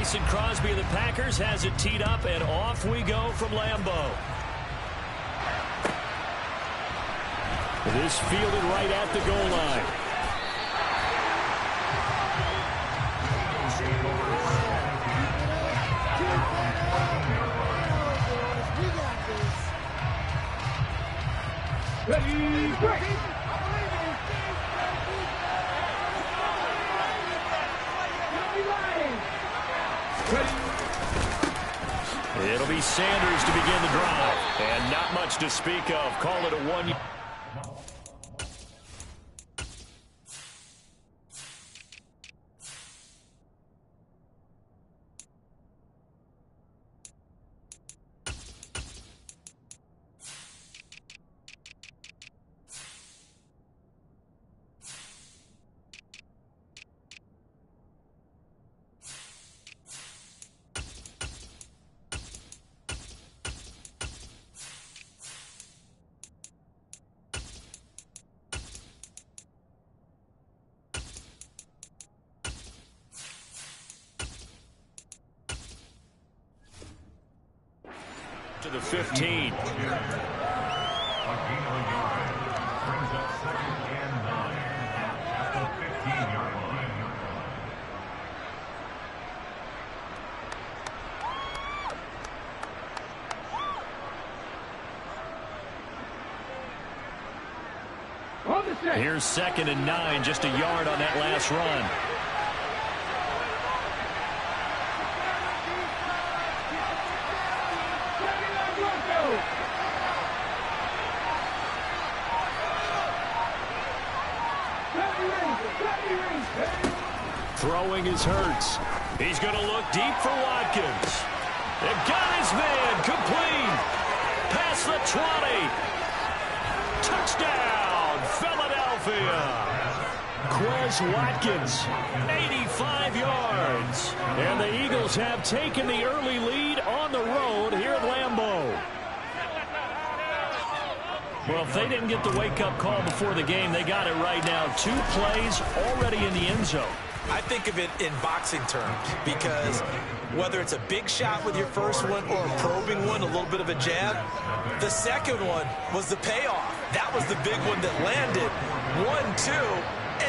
Mason Crosby of the Packers has it teed up, and off we go from Lambeau. This fielded right at the goal line. Ready, break. It'll be Sanders to begin the drive. And not much to speak of. Call it a 1. To the 15. Here's 2nd and 9, just a yard on that last run. Throwing is Hurts. He's going to look deep for Watkins. They got his man complete. Past the 20. Touchdown, Philadelphia. Quez Watkins, 85 yards. And the Eagles have taken the early lead on the road here at Lambeau. Well, if they didn't get the wake-up call before the game, they got it right now. 2 plays already in the end zone. I think of it in boxing terms because whether it's a big shot with your first one or a probing one, a little bit of a jab, the second one was the payoff. That was the big one that landed. 1-2,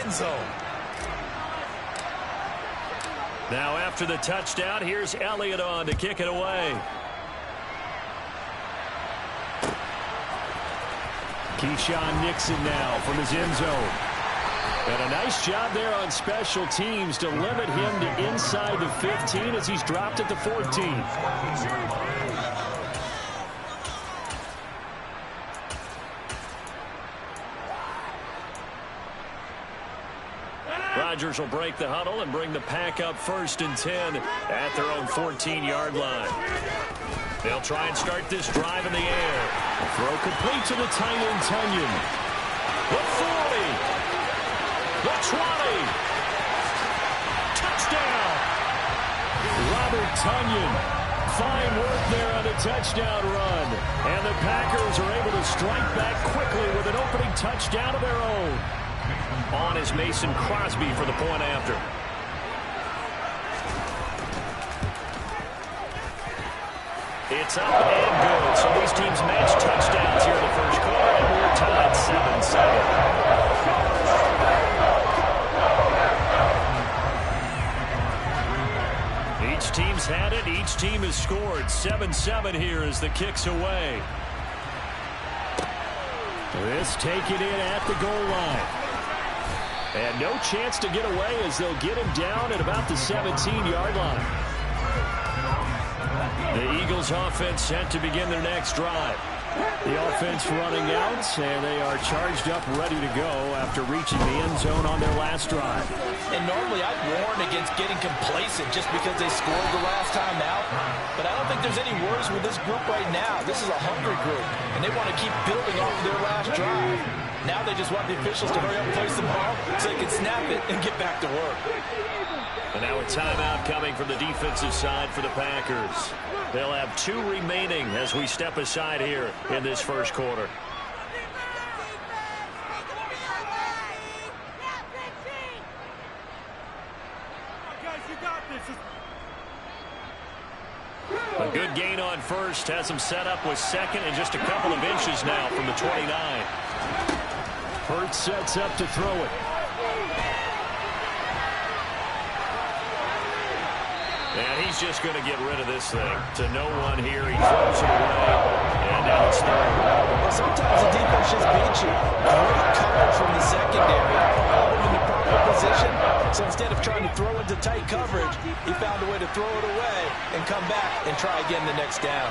end zone. Now after the touchdown, here's Elliott on to kick it away. Keyshawn Nixon now from his end zone. And a nice job there on special teams to limit him to inside the 15 as he's dropped at the 14. Rodgers will break the huddle and bring the pack up 1st and 10 at their own 14-yard line. They'll try and start this drive in the air. Throw complete to the tight end, Tunyon. The 40. The 20. Touchdown. Robert Tunyon. Fine work there on a touchdown run. And the Packers are able to strike back quickly with an opening touchdown of their own. On is Mason Crosby for the point after. It's up and good. So these teams match touchdowns here in the first quarter, and we're tied 7-7. Each team's had it. Each team has scored. 7-7 here as the kick's away. This taken in at the goal line. And no chance to get away as they'll get him down at about the 17-yard line. The Eagles offense set to begin their next drive. The offense running out, and they are charged up, ready to go after reaching the end zone on their last drive. And normally I'd warn against getting complacent just because they scored the last time out. But I don't think there's any worries with this group right now. This is a hungry group, and they want to keep building off of their last drive. Now they just want the officials to hurry up and place the ball so they can snap it and get back to work. And now a timeout coming from the defensive side for the Packers. They'll have 2 remaining as we step aside here in this first quarter. A good gain on first has him set up with second and just a couple of inches now from the 29. Hurts sets up to throw it. And he's just going to get rid of this thing. To no one here. He throws it away. And now it's third. Well, sometimes the defense just beats you. Great coverage from the secondary. All in the proper position. So instead of trying to throw into tight coverage, he found a way to throw it away and come back and try again the next down.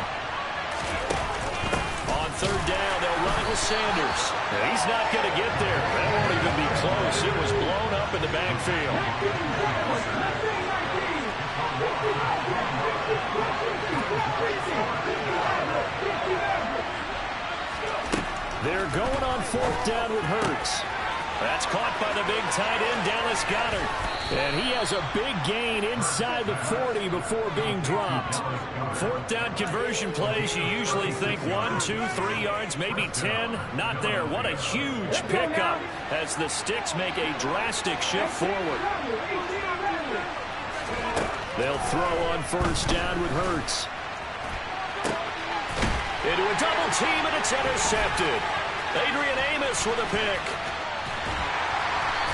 On third down, they'll run it with Sanders. And he's not going to get there. That won't even be close. It was blown up in the backfield. They're going on fourth down with Hurts. That's caught by the big tight end, Dallas Goedert. And he has a big gain inside the 40 before being dropped. Fourth down conversion plays, you usually think 1, 2, 3 yards, maybe 10. Not there. What a huge pickup as the Sticks make a drastic shift forward. They'll throw on first down with Hurts. Into a double team, and it's intercepted. Adrian Amos with a pick.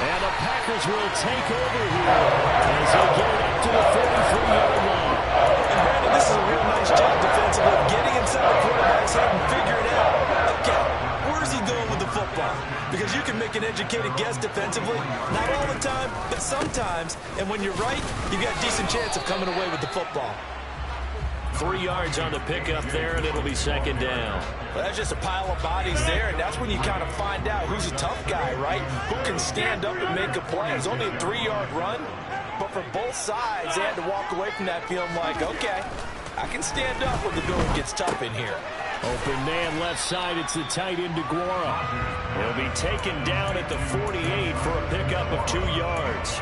And the Packers will take over here as they get it up to the 43-yard line. And Brandon, this is a real nice job defensively of getting inside the quarterback's head and figuring out, okay, where's he going with the football? Because you can make an educated guess defensively. Not all the time, but sometimes. And when you're right, you've got a decent chance of coming away with the football. 3 yards on the pickup there, and it'll be second down. Well, that's just a pile of bodies there, and that's when you kind of find out who's a tough guy, right? Who can stand up and make a play. It's only a 3-yard run, but for both sides, they had to walk away from that feeling like, okay, I can stand up when the going gets tough in here. Open man left side, it's the tight end DeGuara. He'll be taken down at the 48 for a pickup of 2 yards.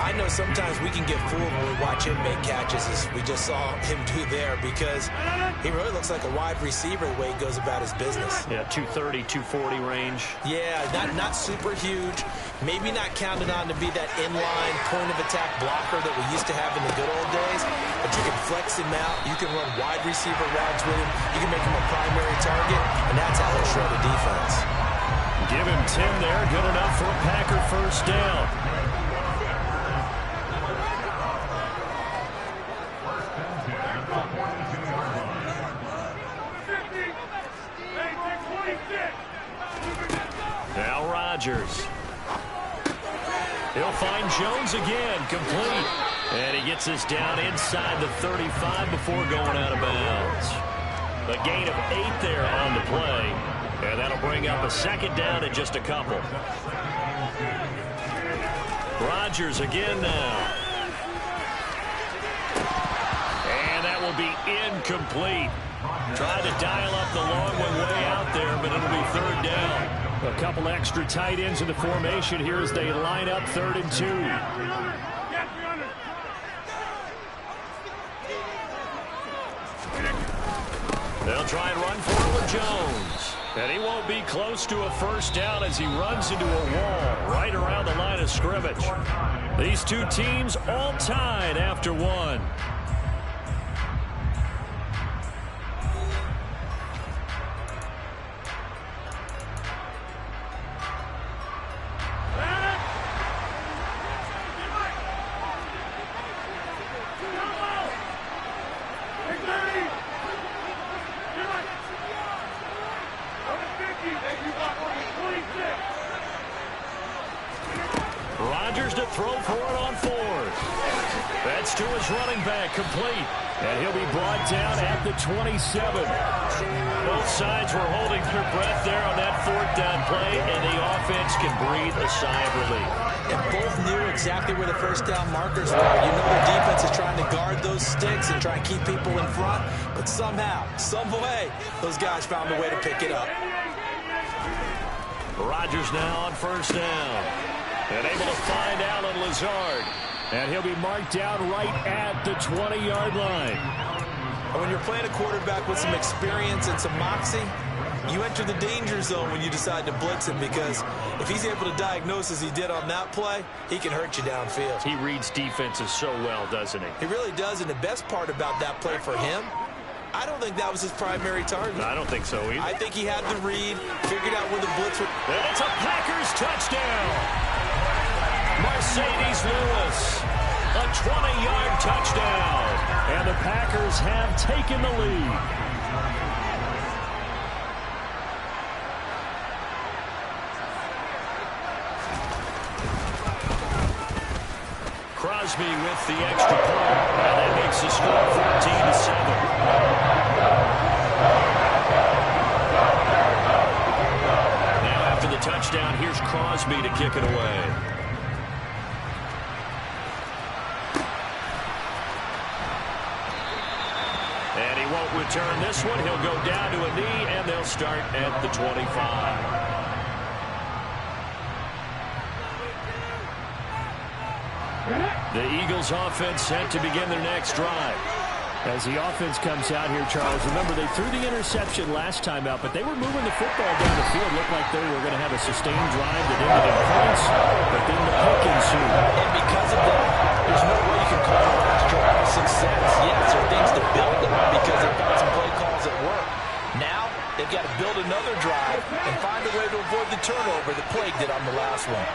I know sometimes we can get fooled when we watch him make catches, as we just saw him do there, because he really looks like a wide receiver the way he goes about his business. Yeah, 230, 240 range. Yeah, not super huge. Maybe not counted on to be that inline point-of-attack blocker that we used to have in the good old days, but you can flex him out. You can run wide receiver routes with him. You can make him a primary target, and that's how he'll shred a defense. Give him 10 there. Good enough for a Packer first down. Now Rodgers. He'll find Jones again, complete. And he gets us down inside the 35 before going out of bounds. A gain of 8 there on the play. And that'll bring up a second down in just a couple. Rodgers again now. And that will be incomplete. Tried to dial up the long one way out there, but it'll be third down. A couple extra tight ends in the formation here as they line up 3rd and 2. They'll try and run for it with Jones. And he won't be close to a first down as he runs into a wall right around the line of scrimmage. These two teams all tied after one. Rodgers to throw for it on 4th. That's to his running back, complete. And he'll be brought down at the 27. Both sides were holding their breath there on that 4th down play, and the offense can breathe a sigh of relief. And both knew exactly where the first down markers were. You know the defense is trying to guard those sticks and try and keep people in front, but somehow, some way, those guys found a way to pick it up. Rodgers now on first down. And able to find Allen Lazard. And he'll be marked down right at the 20-yard line. And when you're playing a quarterback with some experience and some moxie, You enter the danger zone when you decide to blitz him, because if he's able to diagnose as he did on that play, he can hurt you downfield. He reads defenses so well, doesn't he? He really does, and the best part about that play for him, I don't think that was his primary target. I don't think so either. I think he had the read, figured out where the blitz would. And it's a Packers touchdown. Mercedes Lewis, a 20-yard touchdown. And the Packers have taken the lead. Crosby with the extra point, and that makes the score 14-7. Now after the touchdown, here's Crosby to kick it away. And he won't return this one. He'll go down to a knee, and they'll start at the 25. The Eagles offense set to begin their next drive. As the offense comes out here, Charles, remember they threw the interception last time out, but they were moving the football down the field. Looked like they were going to have a sustained drive that ended in points, but then the pick ensued. And because of that, there's no way you can call the last drive a success. Yes, there are things to build on because they've got some play calls at work. Now, they've got to build another drive and find a way to avoid the turnover that plagued it on the last one.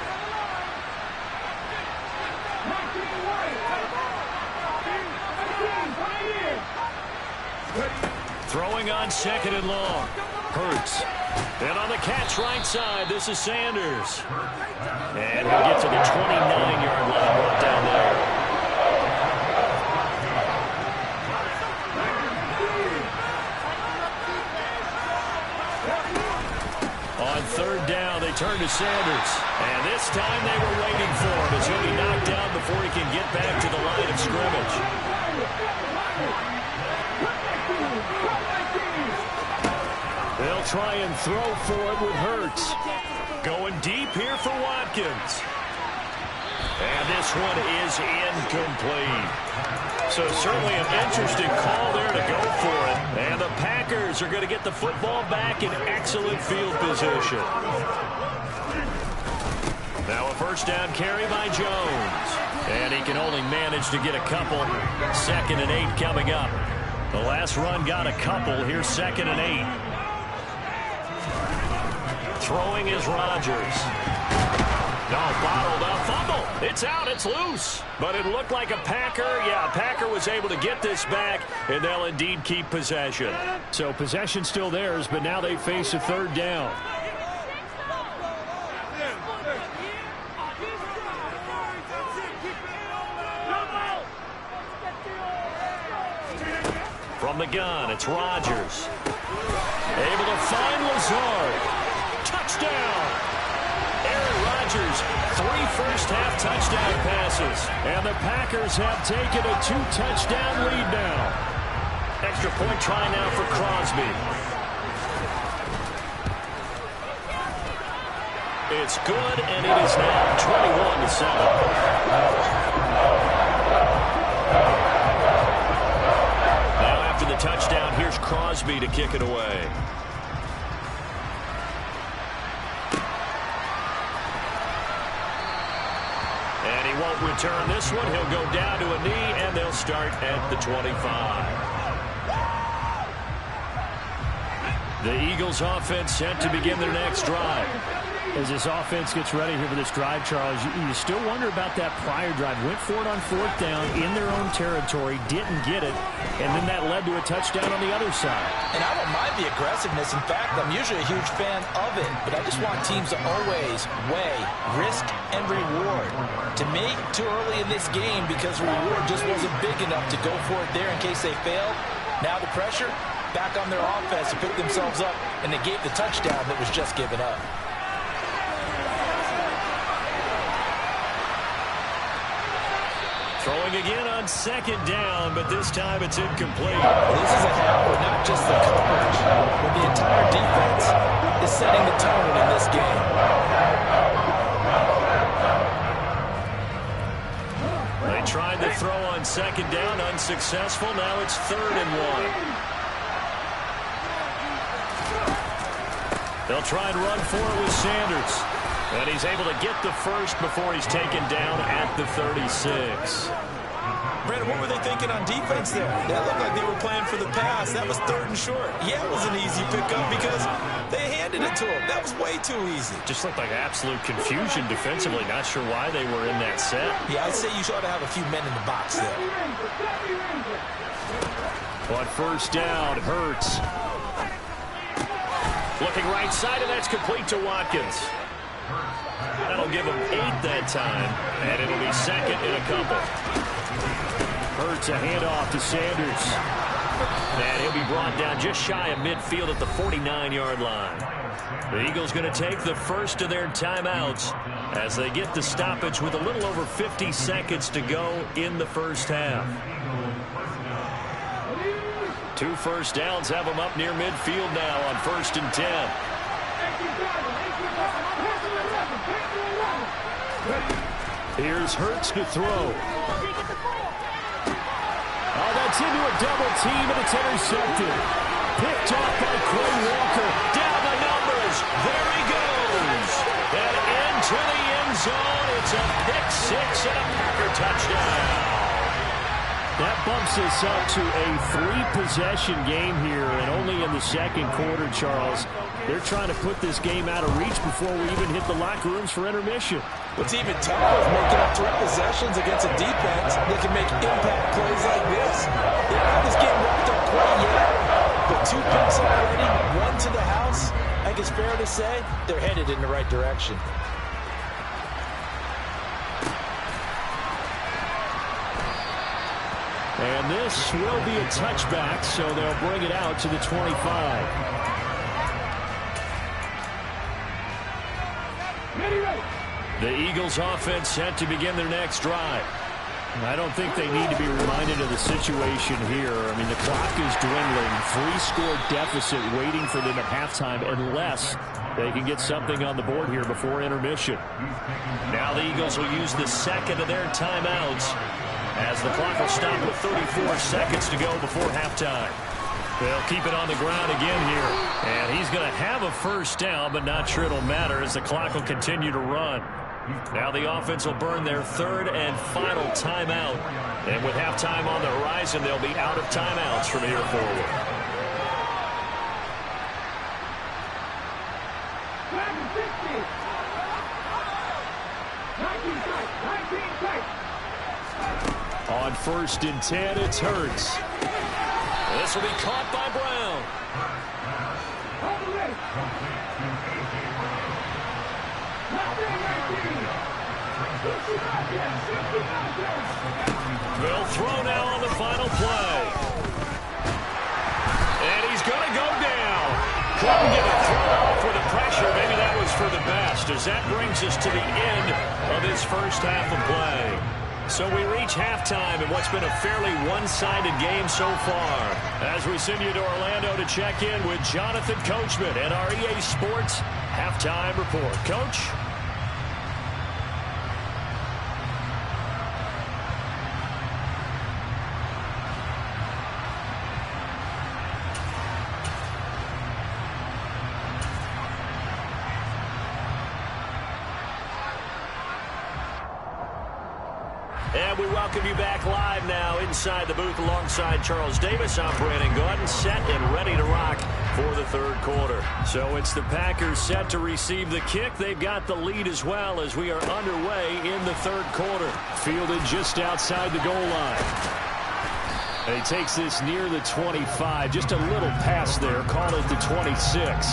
Throwing on second and long. Hurts. And on the catch right side, this is Sanders. And he'll get to the 29-yard line right down there. On third down, they turn to Sanders. And this time they were waiting for him as he'll be knocked down before he can get back to the line of scrimmage. They'll try and throw for it with Hurts. Going deep here for Watkins. And this one is incomplete. So certainly an interesting call there to go for it. And the Packers are going to get the football back in excellent field position. Now a first down carry by Jones. And he can only manage to get a couple. 2nd and 8 coming up. The last run got a couple. Here's 2nd and 8. Throwing is Rodgers. No, bottled up. Fumble. It's out. It's loose. But it looked like a Packer. Yeah, a Packer was able to get this back, and they'll indeed keep possession. So possession still theirs, but now they face a third down. From the gun, it's Rodgers. Able to find Lazard. Touchdown! Aaron Rodgers, 3 first-half touchdown passes. And the Packers have taken a 2-touchdown lead now. Extra point try now for Crosby. It's good, and it is now 21-7. Now after the touchdown, here's Crosby to kick it away. And he won't return this one. He'll go down to a knee, and they'll start at the 25. The Eagles offense set to begin their next drive. As this offense gets ready here for this drive, Charles, you still wonder about that prior drive. Went for it on 4th down in their own territory, didn't get it, and then that led to a touchdown on the other side. And I don't mind the aggressiveness. In fact, I'm usually a huge fan of it, but I just want teams to always weigh risk and reward. To me, too early in this game because the reward just wasn't big enough to go for it there in case they failed. Now the pressure back on their offense to pick themselves up, and they gave the touchdown that was just given up. Throwing again on 2nd down, but this time it's incomplete. This is a half where not just the coverage, but the entire defense is setting the tone in this game. They tried to throw on 2nd down, unsuccessful. Now it's 3rd and 1. They'll try and run for it with Sanders. And he's able to get the first before he's taken down at the 36. Brandon, what were they thinking on defense there? That looked like they were playing for the pass. That was 3rd and short. Yeah, it was an easy pickup because they handed it to him. That was way too easy. Just looked like absolute confusion defensively. Not sure why they were in that set. Yeah, I'd say you ought to have a few men in the box there. On first down, Hurts. Looking right side, and that's complete to Watkins. That'll give him 8 that time, and it'll be 2nd and a couple. Hurts a handoff to Sanders. And he'll be brought down just shy of midfield at the 49-yard line. The Eagles going to take the first of their timeouts as they get the stoppage with a little over 50 seconds to go in the first half. 2 first downs have them up near midfield now on 1st and 10. Here's Hurts to throw. Oh, that's into a double team, and it's intercepted. Picked off by Quay Walker. Down the numbers. There he goes. And into the end zone. It's a pick 6 and a Packer touchdown. That bumps us up to a 3-possession game here, and only in the 2nd quarter, Charles. They're trying to put this game out of reach before we even hit the locker rooms for intermission. What's even tougher is making up 3 possessions against a defense that can make impact plays like this. They don't have this game wrapped up quite yet, but 2 picks already, 1 to the house. I think it's fair to say they're headed in the right direction. And this will be a touchback, so they'll bring it out to the 25. The Eagles offense set to begin their next drive. I don't think they need to be reminded of the situation here. I mean, the clock is dwindling. 3-score deficit waiting for them at halftime unless they can get something on the board here before intermission. Now the Eagles will use the 2nd of their timeouts as the clock will stop with 34 seconds to go before halftime. They'll keep it on the ground again here. And he's going to have a first down, but not sure it'll matter as the clock will continue to run. Now the offense will burn their 3rd and final timeout. And with halftime on the horizon, they'll be out of timeouts from here forward. On 1st and 10, it's Hurts. This will be caught by Brown. They'll throw now on the final play. And he's going to go down. Couldn't get it thrown off with the pressure. Maybe that was for the best, as that brings us to the end of this first half of play. So we reach halftime in what's been a fairly one-sided game so far. As we send you to Orlando to check in with Jonathan Coachman and our EA Sports Halftime Report. Coach? And we welcome you back live now inside the booth alongside Charles Davis. I'm Brandon Gaudin, set and ready to rock for the 3rd quarter. So it's the Packers set to receive the kick. They've got the lead as well as we are underway in the 3rd quarter. Fielded just outside the goal line. And he takes this near the 25. Just a little pass there. Call it the 26.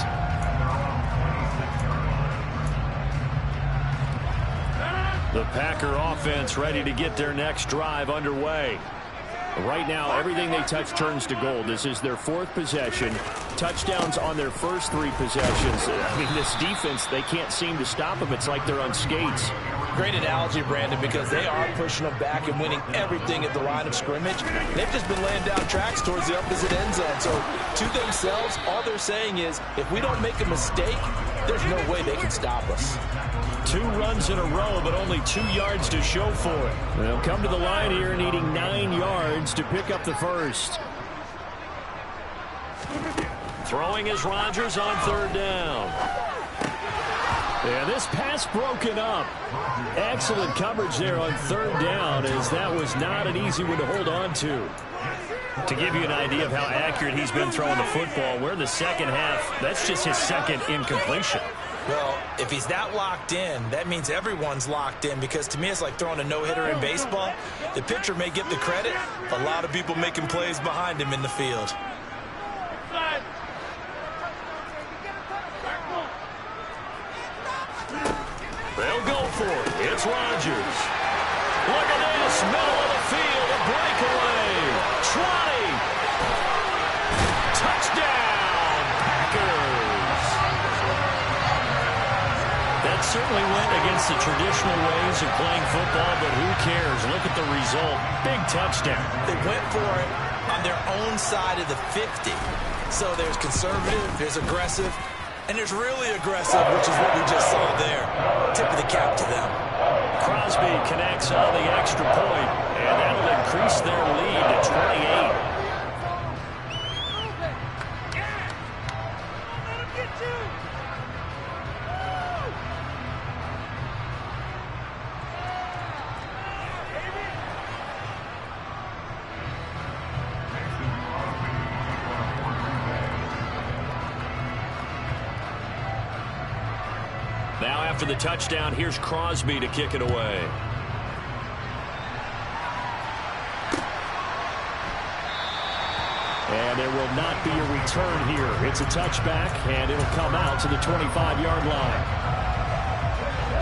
The Packer offense ready to get their next drive underway. Right now, everything they touch turns to gold. This is their 4th possession. Touchdowns on their first 3 possessions. I mean, this defense, they can't seem to stop them. It's like they're on skates. Great analogy, Brandon, because they are pushing them back and winning everything at the line of scrimmage. They've just been laying down tracks towards the opposite end zone. So to themselves, all they're saying is, if we don't make a mistake, there's no way they can stop us. 2 runs in a row, but only 2 yards to show for it. They'll come to the line here needing 9 yards to pick up the first. Throwing is Rodgers on third down. And this pass broken up. Excellent coverage there on third down, as that was not an easy one to hold on to. To give you an idea of how accurate he's been throwing the football, we're in the second half. That's just his second incompletion. Well, if he's that locked in, that means everyone's locked in, because to me it's like throwing a no-hitter in baseball. The pitcher may get the credit, a lot of people making plays behind him in the field. They'll go for it. It's Rodgers. Look at this. Middle of the field. A breakaway. 20. Touchdown, Packers. That certainly went against the traditional ways of playing football, but who cares? Look at the result. Big touchdown. They went for it on their own side of the 50. So there's conservative, there's aggressive, and there's really aggressive, which is what we just saw there. Tip of the cap to them. Crosby connects on the extra point, and that'll increase their lead to 28. Now after the touchdown, here's Crosby to kick it away. And there will not be a return here. It's a touchback, and it'll come out to the 25-yard line.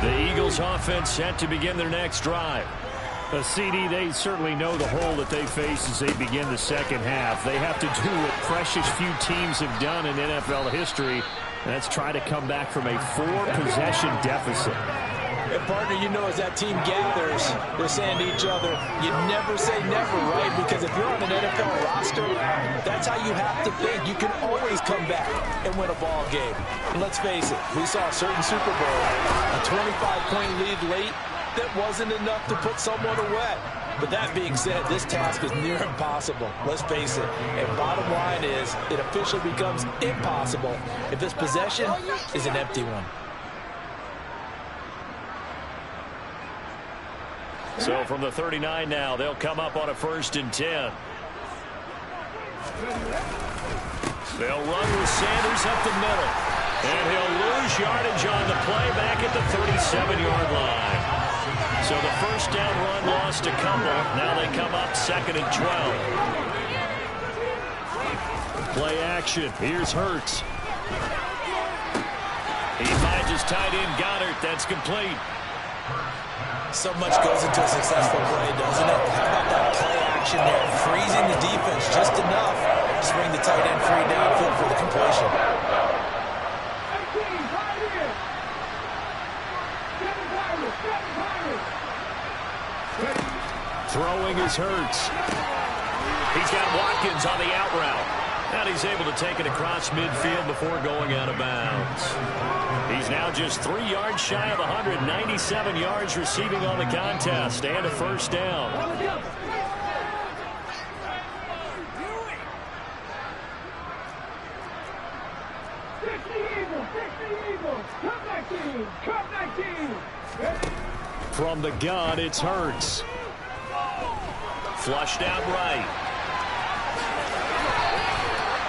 The Eagles offense set to begin their next drive. CD, they certainly know the hole that they face as they begin the second half. They have to do what precious few teams have done in NFL history. That's try to come back from a 4-possession deficit. And partner, you know, as that team gathers, they're saying to each other, you never say never, right? Because if you're on an NFL roster, that's how you have to think. You can always come back and win a ball game. And let's face it, we saw a certain Super Bowl, a 25-point lead late, that wasn't enough to put someone away. But that being said, this task is near impossible. Let's face it. And bottom line is, it officially becomes impossible if this possession is an empty one. So from the 39 now, they'll come up on a 1st and 10. They'll run with Sanders up the middle. And he'll lose yardage on the play back at the 37-yard line. So the first down run lost a couple. Now they come up 2nd and 12. Play action. Here's Hurts. He finds his tight end Goddard. That's complete. So much goes into a successful play, doesn't it? How about that play action there? Freezing the defense just enough to bring the tight end free downfield for the completion. Throwing is Hurts. He's got Watkins on the out route. And he's able to take it across midfield before going out of bounds. He's now just 3 yards shy of 197 yards receiving on the contest and a first down. From the gun, it's Hurts. Flushed out right.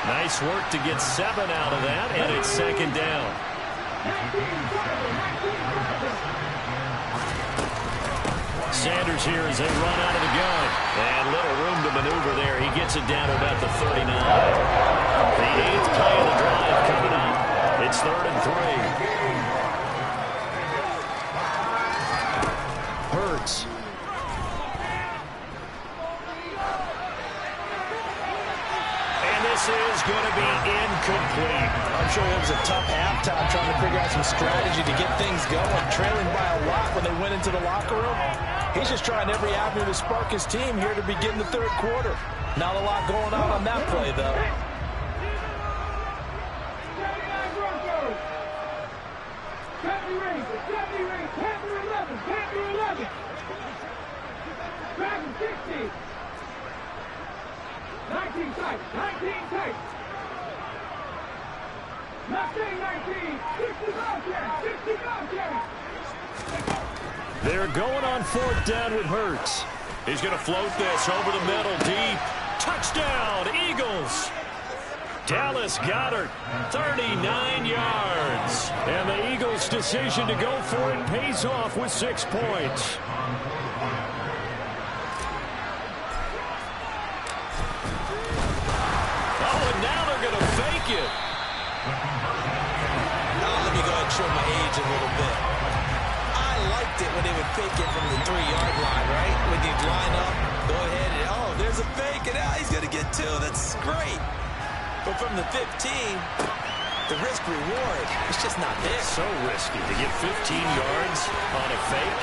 Nice work to get 7 out of that, and it's 2nd down. Sanders here as they run out of the gun. And little room to maneuver there. He gets it down to about the 39. The 8th play of the drive coming up. It's 3rd and 3. Hurts. This is going to be incomplete. I'm sure it was a tough halftime trying to figure out some strategy to get things going, trailing by a lot when they went into the locker room. He's just trying every avenue to spark his team here to begin the 3rd quarter. Not a lot going on that play, though. They're going on 4th down with Hurts. He's going to float this over the middle, deep. Touchdown, Eagles. Dallas Goedert, 39 yards. And the Eagles' decision to go for it pays off with 6 points. Oh, and now they're going to fake it. Now let me go ahead and show my age a little bit. I liked it when they would fake it from the 3-yard line, right? When you'd line up, go ahead and, oh, there's a fake, and now he's going to get 2. That's great. But from the 15, the risk-reward, it's just not there. So risky to get 15 yards on a fake.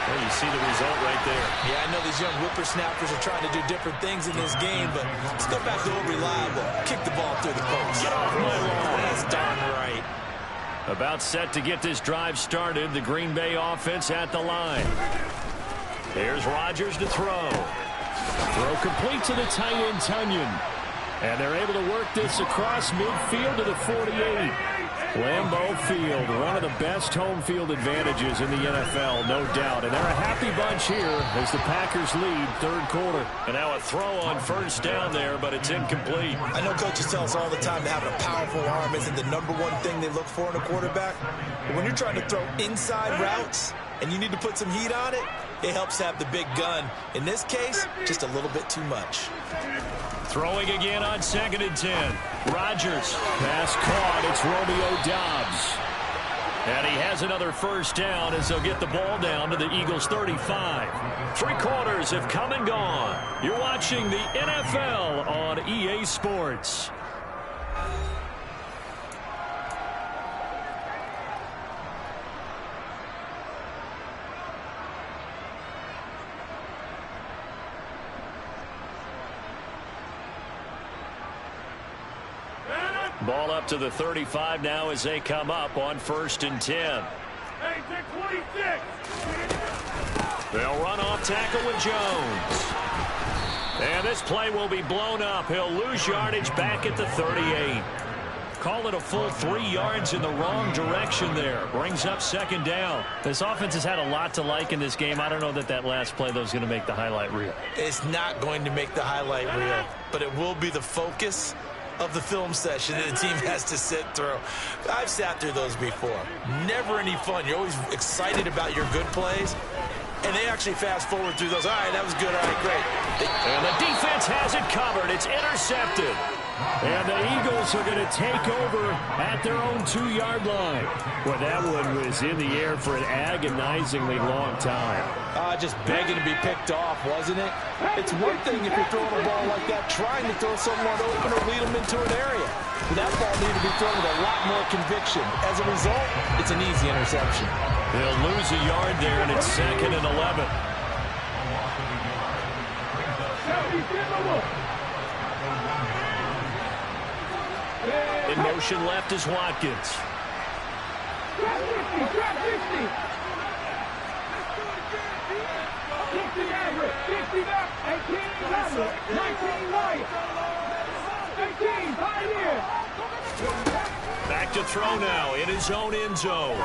Well, you see the result right there. Yeah, I know these young whippersnappers are trying to do different things in this game, but let's go back to old reliable. Kick the ball through the post. Get off my lawn. That's darn right. About set to get this drive started. The Green Bay offense at the line. Here's Rodgers to throw. Throw complete to the tight end, Tunyon. And they're able to work this across midfield to the 48. Lambeau Field, one of the best home field advantages in the NFL, no doubt. And they're a happy bunch here as the Packers lead 3rd quarter. And now a throw on 1st down there, but it's incomplete. I know coaches tell us all the time that having a powerful arm isn't the #1 thing they look for in a quarterback. But when you're trying to throw inside routes and you need to put some heat on it, it helps have the big gun. In this case, just a little bit too much. Throwing again on 2nd and 10. Rodgers. Pass caught. It's Romeo Doubs. And he has another 1st down as they'll get the ball down to the Eagles' 35. 3 quarters have come and gone. You're watching the NFL on EA Sports. Ball up to the 35 now as they come up on 1st and 10. They'll run off tackle with Jones. And this play will be blown up. He'll lose yardage back at the 38. Call it a full 3 yards in the wrong direction there. Brings up 2nd down. This offense has had a lot to like in this game. I don't know that that last play, though, is going to make the highlight reel. It's not going to make the highlight reel, but it will be the focus of the film session that the team has to sit through. I've sat through those before. Never any fun. You're always excited about your good plays, and they actually fast forward through those. All right, that was good. All right, great. And the defense has it covered. It's intercepted. And the Eagles are going to take over at their own 2-yard line. Well, that one was in the air for an agonizingly long time. Just begging to be picked off, wasn't it? It's one thing if you're throwing a ball like that, trying to throw someone open or lead them into an area. But that ball needed to be thrown with a lot more conviction. As a result, it's an easy interception. They'll lose a yard there, and it's 2nd and 11. In motion left is Watkins. Back to throw now in his own end zone.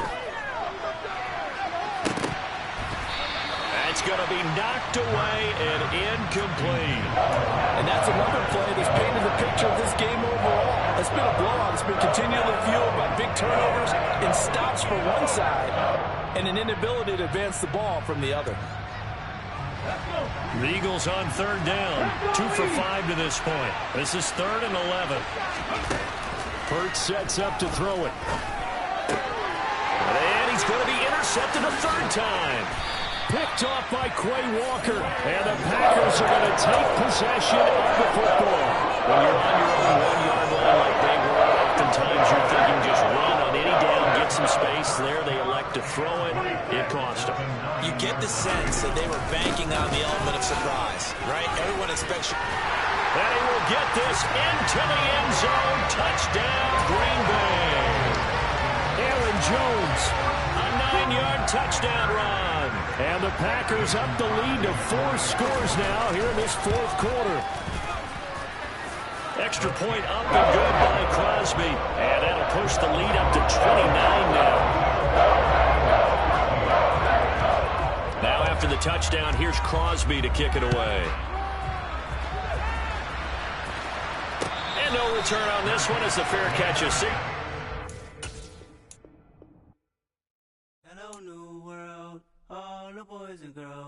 That's going to be knocked away and incomplete. And that's another play that's painted the picture of this game overall. It's been a blowout. It's been continually fueled by big turnovers and stops for one side and an inability to advance the ball from the other. The Eagles on 3rd down. 2 for 5 to this point. This is 3rd and 11. Hurts sets up to throw it. And he's going to be intercepted a 3rd time. Picked off by Quay Walker. And the Packers are going to take possession of the football. When you're on your own 1-yard line like they were, oftentimes you're thinking just run on any down, get some space. There they elect to throw it. It cost them. You get the sense that they were banking on the element of surprise, right? Everyone expects you. And he will get this into the end zone. Touchdown, Green Bay. Aaron Jones. A 9-yard touchdown run. And the Packers up the lead to 4 scores now here in this 4th quarter. extra point up and good by Crosby. And that'll push the lead up to 29 now. Now after the touchdown, here's Crosby to kick it away. And no return on this one as the fair catch is seen. Hello, new world, all the boys and girls.